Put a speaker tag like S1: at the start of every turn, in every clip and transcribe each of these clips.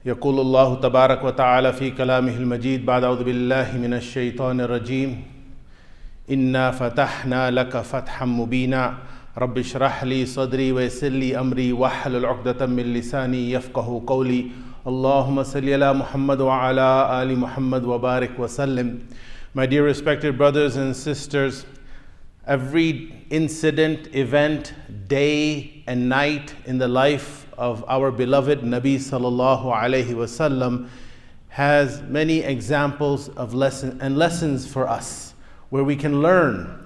S1: يقول الله تبارك وتعالى في كلامه المجيد بعد أعوذ بالله من الشيطان الرجيم إنا فتحنا لك فتحا مبينا رب اشرح لي صدري ويسر لي أمري واحلل عقدة من لساني يفقه قولي اللهم صل على محمد وعلى آل محمد وبارك وسلم. My dear respected brothers and sisters, every incident, event, day and night in the life of our beloved Nabi sallallahu alaihi wasallam has many examples of lessons for us where we can learn.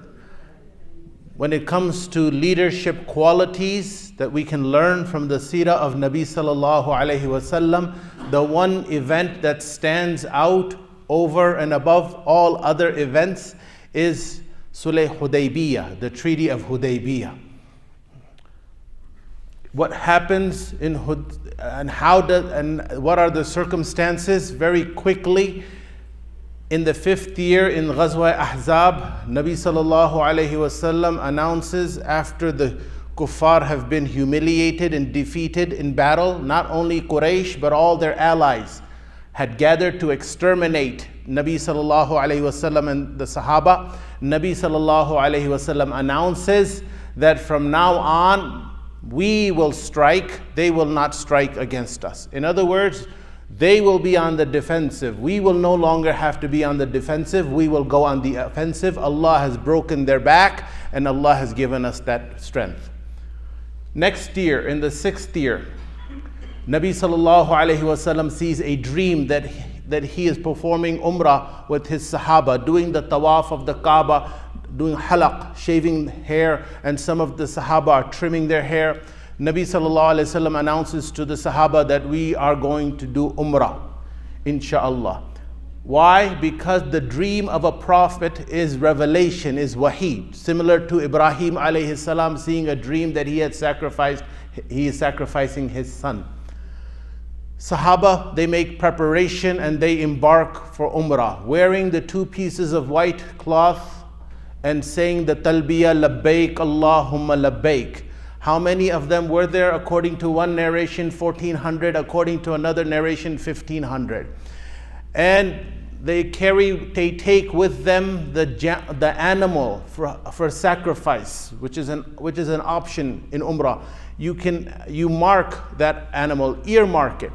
S1: When it comes to leadership qualities that we can learn from the seerah of Nabi sallallahu alaihi wasallam, the one event that stands out over and above all other events is Sulh Hudaybiyah, the Treaty of Hudaybiyah. What happens in and what are the circumstances? Very quickly, in the 5th year in 𝙁𝙊𝙇𝙊𝙒, Nabi sallallahu alayhi wasallam announces, after the kuffar have been humiliated and defeated in battle, not only Quraysh but all their allies had gathered to exterminate Nabi sallallahu alayhi wasallam and the Sahaba. Nabi sallallahu alayhi wasallam announces that from now on we will strike, they will not strike against us. In other words, they will be on the defensive. We will no longer have to be on the defensive. We will go on the offensive. Allah has broken their back and Allah has given us that strength. Next year, in the 6th year, Nabi sallallahu alayhi wasallam sees a dream that he is performing umrah with his sahaba, doing the tawaf of the Kaaba, doing halaq, shaving hair, and some of the sahaba are trimming their hair. Nabi sallallahu alayhi wasallam announces to the sahaba that we are going to do umrah, insha'Allah. Why? Because the dream of a prophet is revelation, is wahi. Similar to Ibrahim alayhi salam seeing a dream that he is sacrificing his son. Sahaba, they make preparation and they embark for umrah, wearing the 2 pieces of white cloth and saying the talbiyah, labbaik Allahumma labbaik. How many of them were there? According to one narration, 1,400. According to another narration, 1,500. And they take with them the animal for sacrifice, which is an option in umrah. You mark that animal, earmark it.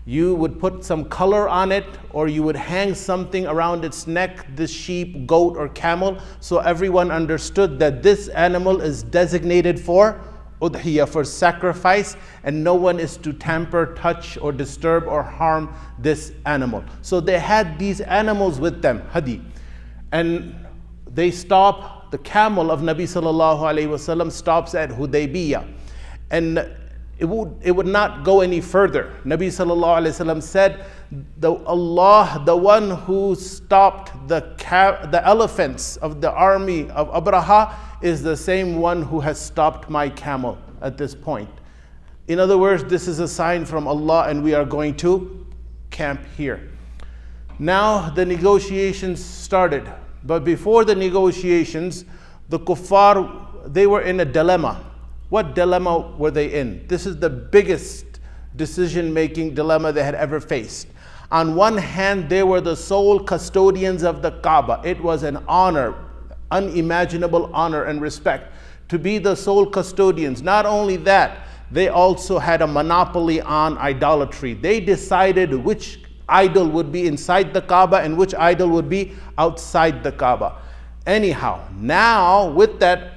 S1: You would put some color on it, or you would hang something around its neck, this sheep, goat, or camel, so everyone understood that this animal is designated for udhiyah, for sacrifice, and no one is to tamper, touch, or disturb, or harm this animal. So they had these animals with them, hadi. And they stop, the camel of Nabi sallallahu alayhi wasallam stops at Hudaybiyah. And it would not go any further. Nabi sallallahu alayhi wasallam said, Allah, the one who stopped the elephants of the army of Abraha, is the same one who has stopped my camel at this point. In other words, this is a sign from Allah and we are going to camp here. Now the negotiations started. But before the negotiations, the kuffar, they were in a dilemma. What dilemma were they in? This is the biggest decision-making dilemma they had ever faced. On one hand, they were the sole custodians of the Kaaba. It was an honor, unimaginable honor and respect to be the sole custodians. Not only that, they also had a monopoly on idolatry. They decided which idol would be inside the Kaaba and which idol would be outside the Kaaba. Anyhow, now with that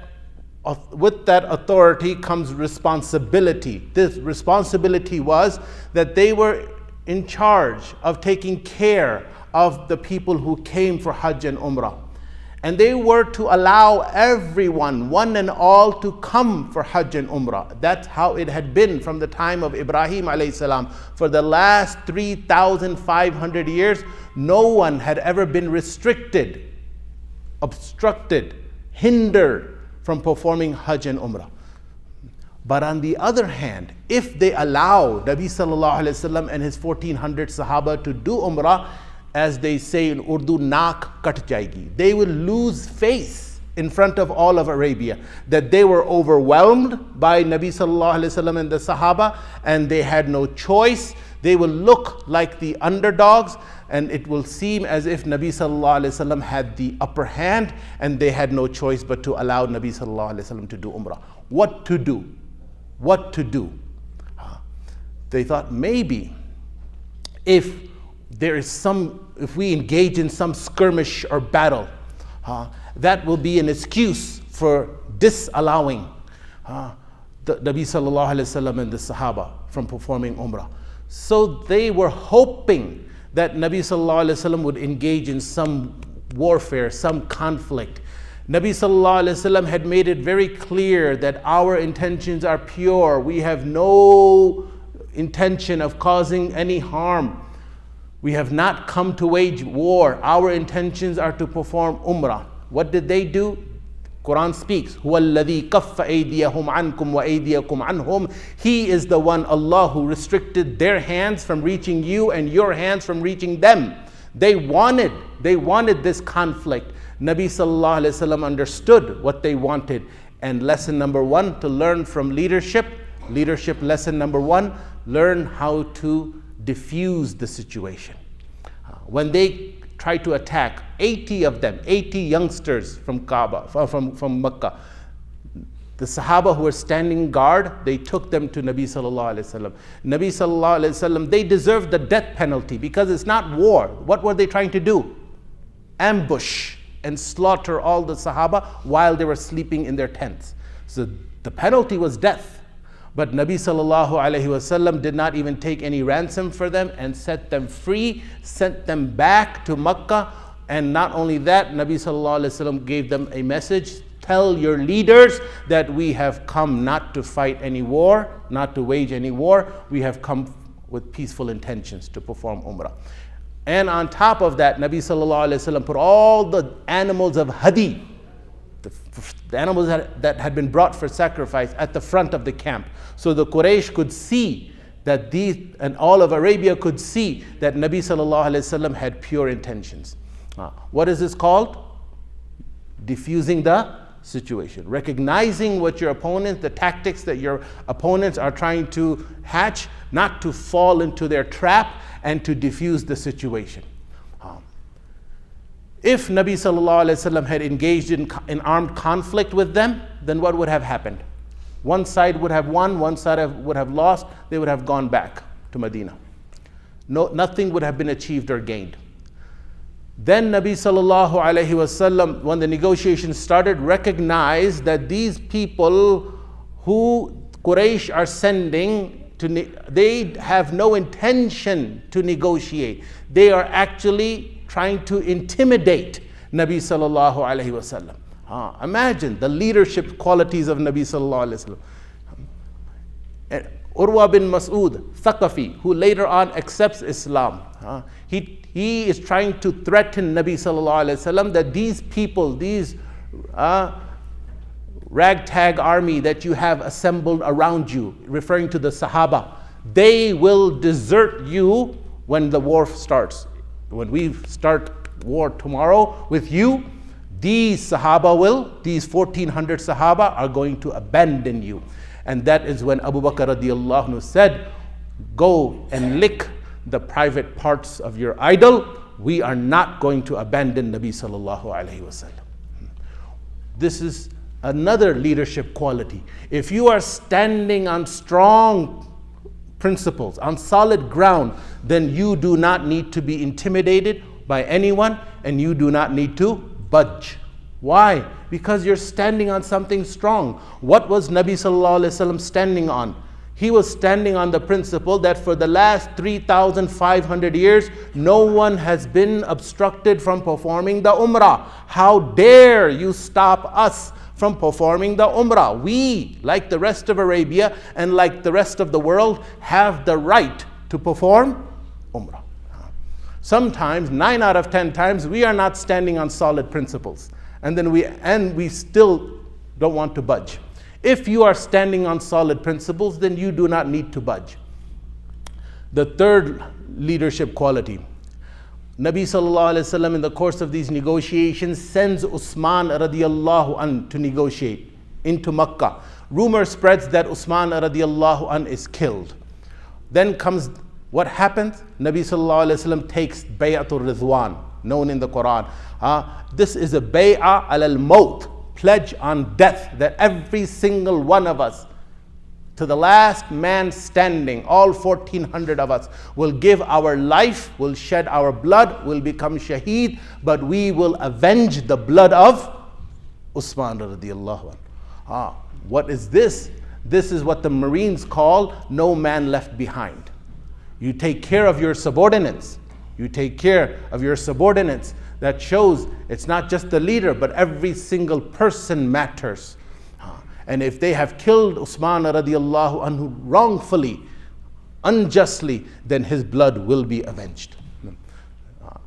S1: authority comes responsibility. This responsibility was that they were in charge of taking care of the people who came for Hajj and Umrah. And they were to allow everyone, one and all, to come for Hajj and Umrah. That's how it had been from the time of Ibrahim alayhi salam. For the last 3,500 years, no one had ever been restricted, obstructed, hindered from performing Hajj and Umrah. But on the other hand, if they allow Nabi sallallahu alayhi wasallam and his 1,400 Sahaba to do Umrah, as they say in Urdu, naak kat jayegi. They will lose face in front of all of Arabia, that they were overwhelmed by Nabi sallallahu alaihi wasallam and the Sahaba, and they had no choice. They will look like the underdogs, and it will seem as if Nabi sallallahu alaihi wasallam had the upper hand, and they had no choice but to allow Nabi sallallahu alaihi wasallam to do Umrah. What to do? What to do? They thought maybe if we engage in some skirmish or battle, that will be an excuse for disallowing the Nabi sallallahu alaihi wasallam and the Sahaba from performing Umrah. So they were hoping that Nabi sallallahu alaihi wasallam would engage in some warfare, some conflict. Nabi sallallahu alaihi wasallam had made it very clear that our intentions are pure. We have no intention of causing any harm. We have not come to wage war. Our intentions are to perform Umrah. What did they do? Quran speaks, هُوَ الَّذِي كَفَّ أَيْدِيَهُمْ عَنْكُمْ وَأَيْدِيَكُمْ عَنْهُمْ. He is the one, Allah, who restricted their hands from reaching you and your hands from reaching them. They wanted this conflict. Nabi sallallahu alaihi wasallam understood what they wanted. And lesson number one to learn from leadership lesson number one, learn how to diffuse the situation. When they tried to attack, 80 of them, 80 youngsters from Kaaba, from Mecca, the Sahaba who were standing guard, they took them to Nabi sallallahu alaihi wasallam. Nabi sallallahu alaihi wasallam, they deserved the death penalty because it's not war. What were they trying to do? Ambush and slaughter all the Sahaba while they were sleeping in their tents. So the penalty was death. But Nabi sallallahu alaihi wasallam did not even take any ransom for them and set them free, sent them back to Mecca. And not only that, Nabi sallallahu alaihi wasallam gave them a message: tell your leaders that we have come not to fight any war, not to wage any war. We have come with peaceful intentions to perform Umrah. And on top of that, Nabi sallallahu alaihi wasallam put all the animals of hadi, the animals that had been brought for sacrifice, at the front of the camp. So the Quraysh could see that and all of Arabia could see that Nabi sallallahu alaihi wasallam had pure intentions. What is this called? Diffusing the situation. Recognizing what your opponents, the tactics that your opponents are trying to hatch, not to fall into their trap, and to diffuse the situation. If Nabi sallallahu alaihi wasallam had engaged in armed conflict with them, then what would have happened? One side would have won, one side would have lost, they would have gone back to Medina. Nothing would have been achieved or gained. Then Nabi sallallahu alaihi wasallam, when the negotiations started, recognized that these people who Quraysh are sending, they have no intention to negotiate. They are actually trying to intimidate Nabi sallallahu alaihi wasallam. Imagine the leadership qualities of Nabi sallallahu alaihi wasallam. Urwa bin Mas'ud, Thaqafi, who later on accepts Islam, he is trying to threaten Nabi sallallahu alaihi wasallam that these people, these ragtag army that you have assembled around you, referring to the Sahaba, they will desert you when the war starts. When we start war tomorrow with you, these 1400 Sahaba are going to abandon you. And that is when Abu Bakr radiallahu anhu said, go and lick the private parts of your idol. We are not going to abandon Nabi sallallahu alaihi wasallam. This is another leadership quality. If you are standing on strong principles, on solid ground, then you do not need to be intimidated by anyone, and you do not need to budge. Why? Because you're standing on something strong. What was Nabi sallallahu alaihi wasallam standing on? He was standing on the principle that for the last 3,500 years, no one has been obstructed from performing the Umrah. How dare you stop us from performing the Umrah? We, like the rest of Arabia and like the rest of the world, have the right to perform Umrah. Sometimes, 9 out of 10 times, we are not standing on solid principles. And then we still don't want to budge. If you are standing on solid principles, then you do not need to budge. The third leadership quality, Nabi sallallahu alaihi wasallam in the course of these negotiations sends Uthman radiallahu an to negotiate into Makkah. Rumor spreads that Uthman radiallahu an is killed. Then comes What happens? Nabi sallallahu alayhi wa sallam takes bay'atul ridwan, known in the Quran. This is a bay'ah al-maut, pledge on death, that every single one of us, to the last man standing, all 1400 of us, will give our life, will shed our blood, will become shaheed, but we will avenge the blood of Uthman radiallahu anhu. What is this? This is what the Marines call no man left behind. You take care of your subordinates. You take care of your subordinates. That shows it's not just the leader, but every single person matters. And if they have killed Uthman radiallahu anhu wrongfully, unjustly, then his blood will be avenged.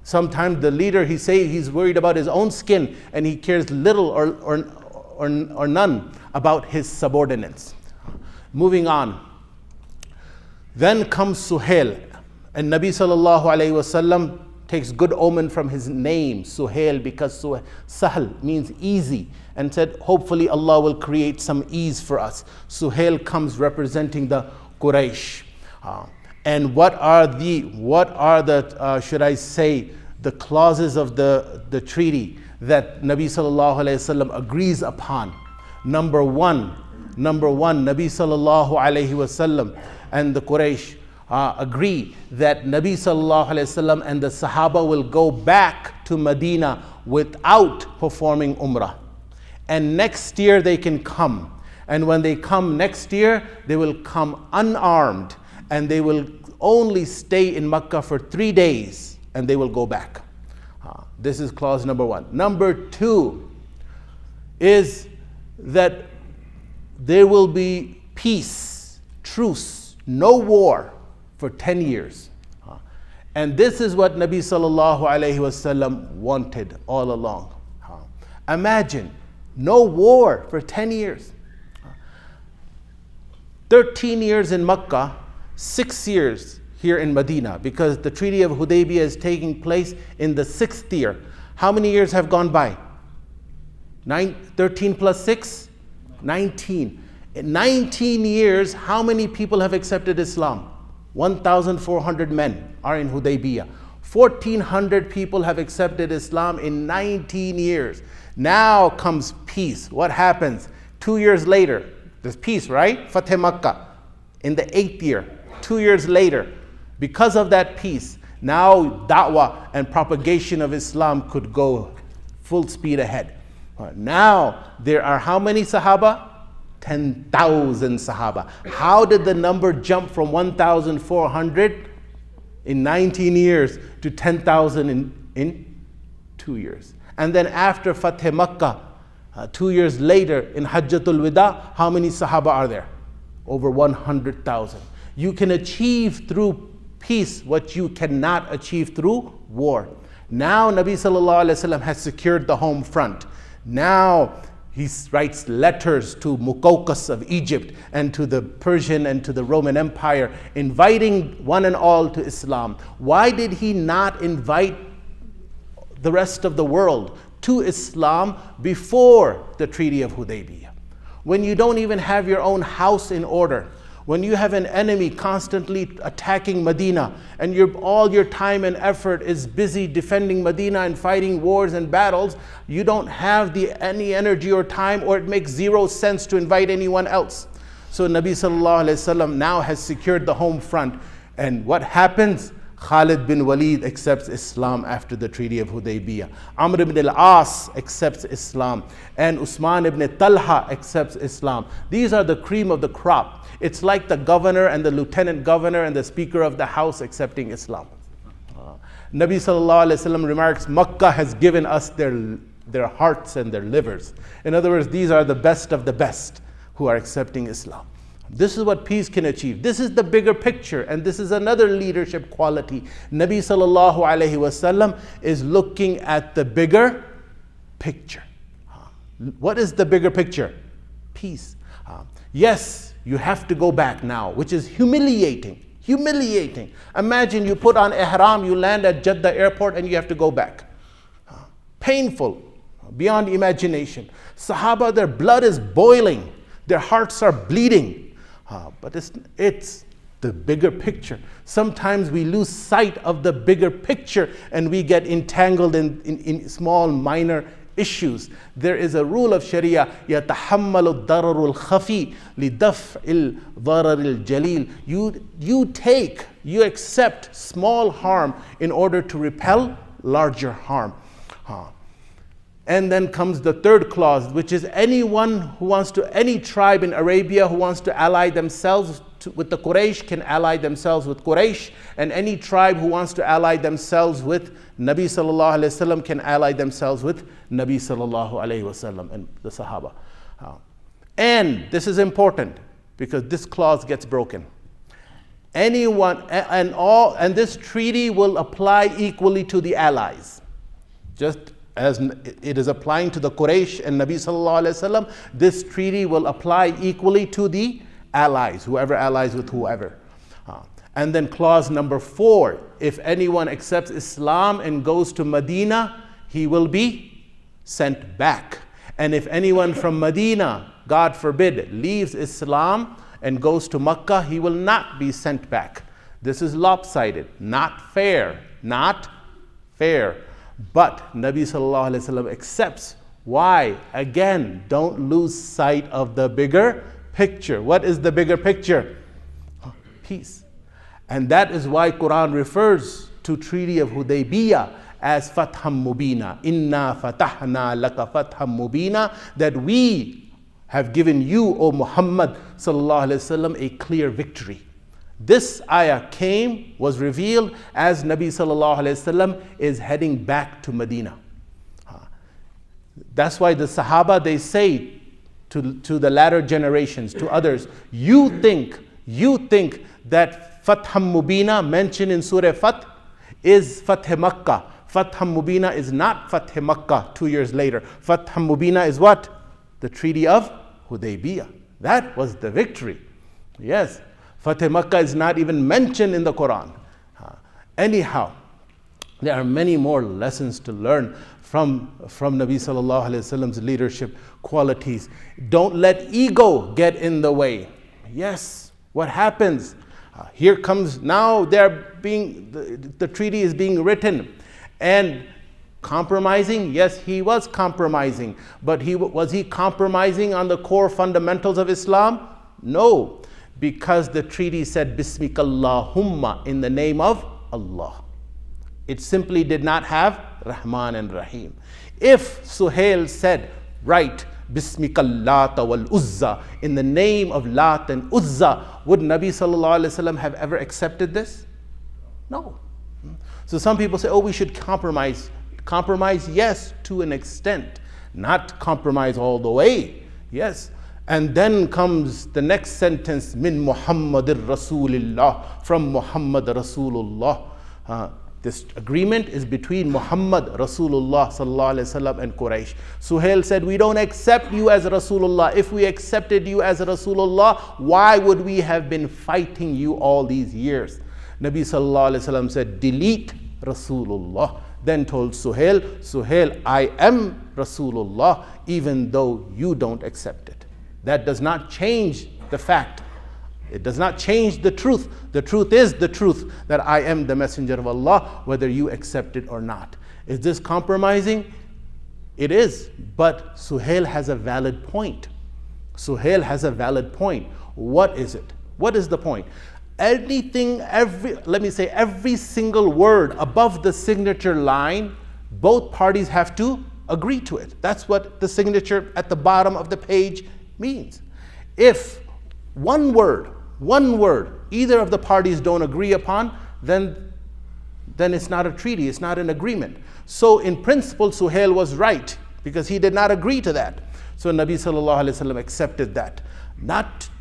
S1: Sometimes the leader, he says he's worried about his own skin, and he cares little or none about his subordinates. Moving on. Then comes Suhail, and Nabi sallallahu alayhi wasallam takes good omen from his name, Suhail, because Sahl means easy, and said, hopefully Allah will create some ease for us. Suhail comes representing the Quraysh. And what are the should I say, the clauses of the treaty that Nabi sallallahu alayhi wasallam agrees upon? Number one, Nabi sallallahu alayhi wasallam and the Quraysh agree that Nabi sallallahu alayhi wasallam and the Sahaba will go back to Medina without performing Umrah. And next year they can come. And when they come next year, they will come unarmed, and they will only stay in Makkah for 3 days, and they will go back. This is clause number one. Number two is that there will be peace, truce, no war for 10 years. And this is what Nabi sallallahu alayhi wasallam wanted all along. Imagine, no war for 10 years. 13 years in Makkah, 6 years here in Medina, because the Treaty of Hudaybiyah is taking place in the 6th year. How many years have gone by? 13 plus 6? 19. In 19 years, how many people have accepted Islam? 1,400 men are in Hudaybiyah. 1,400 people have accepted Islam in 19 years. Now comes peace. What happens? 2 years later, there's peace, right? Fateh Makkah in the 8th year. 2 years later, because of that peace, now da'wah and propagation of Islam could go full speed ahead. Now there are how many Sahaba? 10,000 Sahaba. How did the number jump from 1,400 in 19 years to 10,000 in 2 years? And then after Fateh Makkah, 2 years later in Hajjatul Wida, how many Sahaba are there? Over 100,000. You can achieve through peace what you cannot achieve through war. Now Nabi sallallahu alayhi wasallam has secured the home front. Now he writes letters to Muqawqis of Egypt and to the Persian and to the Roman Empire, inviting one and all to Islam. Why did he not invite the rest of the world to Islam before the Treaty of Hudaybiyah? When you don't even have your own house in order, when you have an enemy constantly attacking Medina, and all your time and effort is busy defending Medina and fighting wars and battles, you don't have any energy or time, or it makes zero sense to invite anyone else. So Nabi sallallahu alayhi wasallam now has secured the home front. And what happens? Khalid bin Walid accepts Islam after the Treaty of Hudaybiyah. Amr ibn al-As accepts Islam. And Usman ibn Talha accepts Islam. These are the cream of the crop. It's like the governor and the lieutenant governor and the speaker of the house accepting Islam. Nabi sallallahu alayhi wasallam remarks, Makkah has given us their hearts and their livers. In other words, these are the best of the best who are accepting Islam. This is what peace can achieve. This is the bigger picture, and this is another leadership quality. Nabi sallallahu alayhi wasallam is looking at the bigger picture. What is the bigger picture? Peace. Yes, you have to go back now, which is humiliating. Humiliating. Imagine you put on ihram, you land at Jeddah airport, and you have to go back. Painful, beyond imagination. Sahaba, their blood is boiling. Their hearts are bleeding. But it's The bigger picture. Sometimes we lose sight of the bigger picture and we get entangled in small, minor issues. There is a rule of Sharia, يَتَحَمَّلُ الضَّرَرُ الْخَفِي لِدَفْعِ الضَّرَرِ الْجَلِيلِ. You accept small harm in order to repel larger harm. And then comes the third clause, which is any tribe in Arabia who wants to ally themselves with the Quraysh can ally themselves with Quraysh, and any tribe who wants to ally themselves with Nabi sallallahu alaihi wasallam can ally themselves with Nabi sallallahu alaihi wasallam and the Sahaba. And this is important because this clause gets broken. Anyone and this treaty will apply equally to the allies, just as it is applying to the Quraysh and Nabi sallallahu alaihi wasallam. This treaty will apply equally to the allies, whoever allies with whoever. And then clause number 4, if anyone accepts Islam and goes to Medina, he will be sent back. And if anyone from Medina, God forbid, leaves Islam and goes to Makkah, he will not be sent back. This is lopsided, not fair, not fair. But Nabi sallallahu alaihi wasallam accepts. Why? Again, don't lose sight of the bigger picture. What is the bigger picture? Peace. And that is why Quran refers to Treaty of Hudaybiyah as Fatham Mubina. Inna fatahna laka fatham mubina. That we have given you, O Muhammad sallallahu alaihi wasallam, a clear victory. This ayah was revealed as Nabi sallallahu alaihi wasallam is heading back to Medina. That's why the Sahaba, they say to the latter generations, to others, you think that Fatham Mubina mentioned in Surah Fath is Fath Makkah. Fatham Mubina is not Fath Makkah 2 years later. Fatham Mubina is what? The Treaty of Hudaybiyah. That was the victory. Yes. Fath Makkah is not even mentioned in the Quran. Anyhow, there are many more lessons to learn from Nabi sallallahu alaihi wasallam's leadership qualities. Don't let ego get in the way. Yes, what happens? Here comes now the treaty is being written and compromising. Yes, he was compromising, but was he compromising on the core fundamentals of Islam? No, because the treaty said Bismikallahumma, in the name of Allah. It simply did not have Rahman and Rahim. If Suhail said, right, Bismika Lat wal Uzza, in the name of Lat and Uzza, would Nabi sallallahu alaihi wasallam have ever accepted this? No. So some people say, oh, we should compromise. Compromise, yes, to an extent. Not compromise all the way. Yes. And then comes the next sentence, Min Muhammadir Rasulillah, from Muhammad Rasulullah. This agreement is between Muhammad Rasulullah sallallahu alaihi wasallam and Quraysh. Suhail said, we don't accept you as Rasulullah. If we accepted you as Rasulullah, why would we have been fighting you all these years? Nabi sallallahu alaihi wasallam said, delete Rasulullah. Then told Suhail, I am Rasulullah, even though you don't accept it. That does not change the fact. It does not change the truth. The truth is the truth, that I am the messenger of Allah, whether you accept it or not. Is this compromising? It is. But Suhail has a valid point. Suhail has a valid point. What is it? What is the point? Every single word above the signature line, both parties have to agree to it. That's what the signature at the bottom of the page means. If one word, either of the parties don't agree upon, then it's not a treaty, it's not an agreement. So in principle, Suhail was right, because he did not agree to that. So Nabi sallallahu alaihi wasallam accepted that.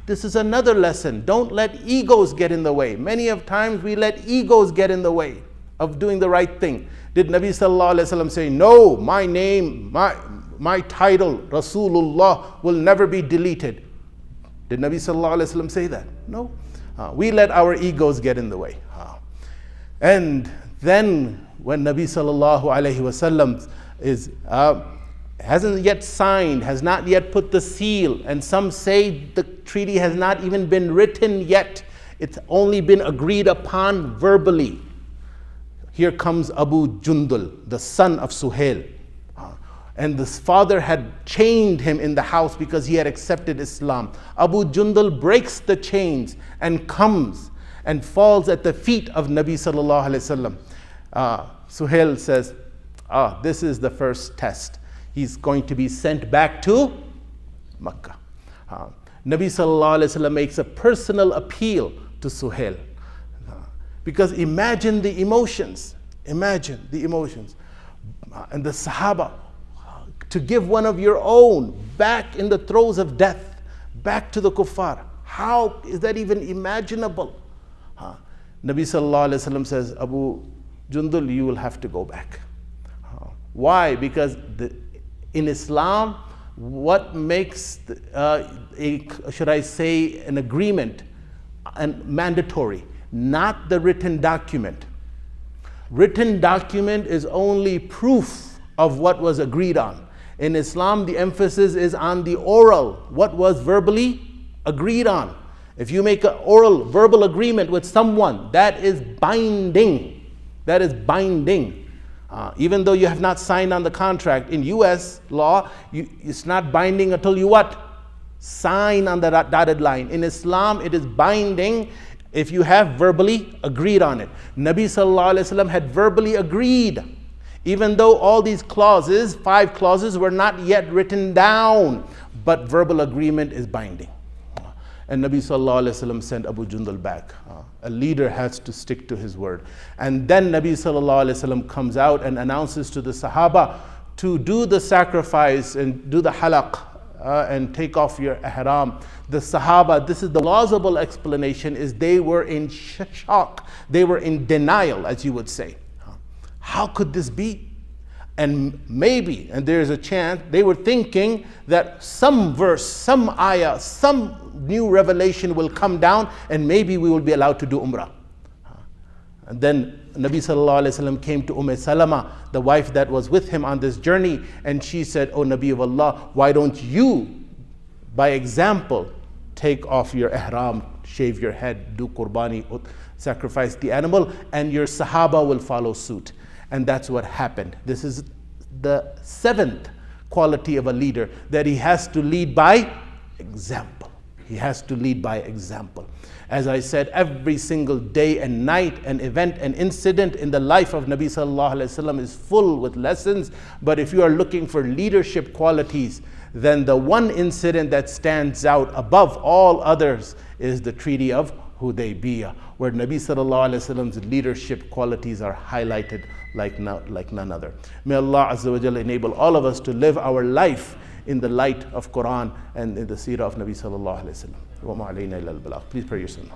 S1: This is another lesson. Don't let egos get in the way. Many of times we let egos get in the way of doing the right thing. Did Nabi sallallahu alaihi wasallam say, no, my name, my title, Rasulullah, will never be deleted? Did Nabi sallallahu alaihi wasallam say that? No. We let our egos get in the way. And then when Nabi sallallahu alaihi wasallam hasn't yet signed, has not yet put the seal, and some say the treaty has not even been written yet. It's only been agreed upon verbally. Here comes Abu Jundul, the son of Suhail. And this father had chained him in the house because he had accepted Islam. Abu Jundul breaks the chains and comes and falls at the feet of Nabi sallallahu alaihi wasallam. Suhail says, this is the first test. He's going to be sent back to Makkah. Nabi sallallahu alaihi wasallam makes a personal appeal to Suhail. Because imagine the emotions. Imagine the emotions. And the Sahaba, to give one of your own back in the throes of death, back to the kuffar. How is that even imaginable? Nabi sallallahu alaihi wasallam says, Abu Jundul, you will have to go back. Why? Because in Islam, what makes, should I say, an agreement and mandatory, not the written document. Written document is only proof of what was agreed on. In Islam, the emphasis is on the oral, what was verbally agreed on. If you make an oral, verbal agreement with someone, that is binding. That is binding. Even though you have not signed on the contract, in US law, it's not binding until you what? Sign on the dotted line. In Islam, it is binding if you have verbally agreed on it. Nabi sallallahu alaihi wasallam had verbally agreed. Even though all these clauses, 5 clauses, were not yet written down, but verbal agreement is binding. And Nabi sallallahu alaihi wasallam sent Abu Jundul back. A leader has to stick to his word. And then Nabi sallallahu alaihi wasallam comes out and announces to the Sahaba to do the sacrifice and do the halaq and take off your ihram. The Sahaba, this is the plausible explanation, is they were in shock. They were in denial, as you would say. How could this be? And maybe, and there's a chance, they were thinking that some verse, some ayah, some new revelation will come down and maybe we will be allowed to do umrah. And then Nabi sallallahu alaihi wasallam came to Salama, the wife that was with him on this journey, and she said, "Oh Nabi of Allah, why don't you, by example, take off your ihram, shave your head, do qurbani, sacrifice the animal, and your Sahaba will follow suit." And that's what happened. This is the 7th quality of a leader, that he has to lead by example. He has to lead by example. As I said, every single day and night, an event, an incident in the life of Nabi sallallahu alaihi wasallam is full with lessons. But if you are looking for leadership qualities, then the one incident that stands out above all others is the Treaty of Hudaybiyah, where Nabi sallallahu alaihi wasallam's leadership qualities are highlighted like none other. May Allah Azza wa Jalla enable all of us to live our life in the light of Quran and in the seerah of Nabi sallallahu alaihi wasallam. Wa ma alayna illa al-balagh. Please pray your sunnah.